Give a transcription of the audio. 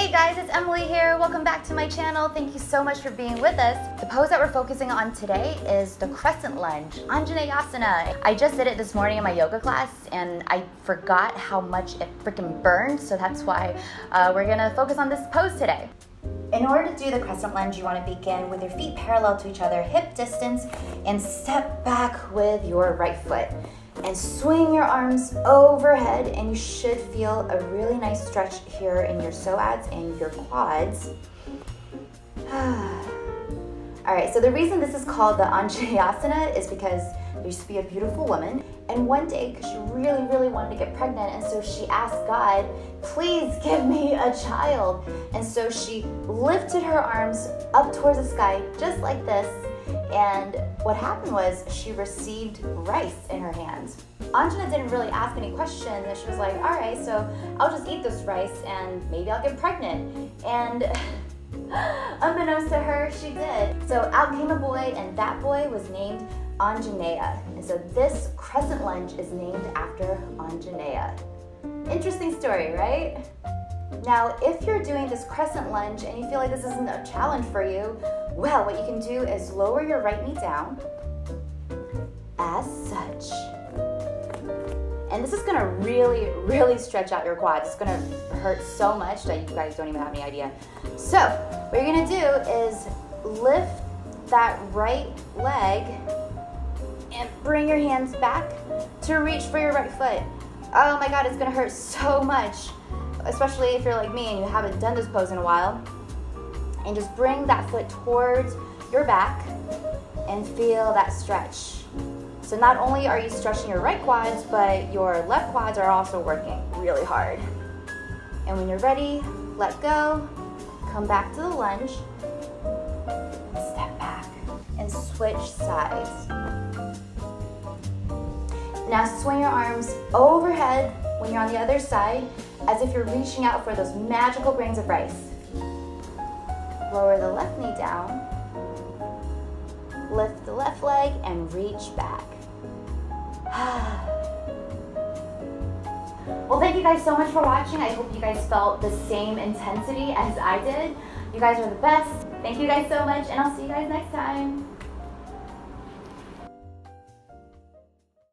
Hey guys, it's Emily here. Welcome back to my channel. Thank you so much for being with us. The pose that we're focusing on today is the Crescent Lunge, Anjaneyasana. I just did it this morning in my yoga class and I forgot how much it freaking burned, so that's why we're gonna focus on this pose today. In order to do the Crescent Lunge, you want to begin with your feet parallel to each other, hip distance, and step back with your right foot. And swing your arms overhead, and you should feel a really nice stretch here in your psoas and your quads. All right, so the reason this is called the Anjaneyasana is because there used to be a beautiful woman, and one day she really wanted to get pregnant, and so she asked God, please give me a child. And so she lifted her arms up towards the sky just like this, and what happened was she received rice in her hands. Anjana didn't really ask any questions, and she was like, all right, so I'll just eat this rice and maybe I'll get pregnant. And unbeknownst to her, she did. So out came a boy, and that boy was named Anjaneya. And so this Crescent Lunge is named after Anjaneya. Interesting story, right? Now, if you're doing this Crescent Lunge and you feel like this isn't a challenge for you, well, what you can do is lower your right knee down, as such. And this is gonna really stretch out your quads. It's gonna hurt so much that you guys don't even have any idea. So, what you're gonna do is lift that right leg and bring your hands back to reach for your right foot. Oh my God, it's gonna hurt so much, especially if you're like me and you haven't done this pose in a while. And just bring that foot towards your back and feel that stretch. So not only are you stretching your right quads, but your left quads are also working really hard. And when you're ready, let go, come back to the lunge, and step back and switch sides. Now swing your arms overhead when you're on the other side, as if you're reaching out for those magical grains of rice. Lower the left knee down, lift the left leg, and reach back. Well, thank you guys so much for watching. I hope you guys felt the same intensity as I did. You guys are the best. Thank you guys so much, and I'll see you guys next time.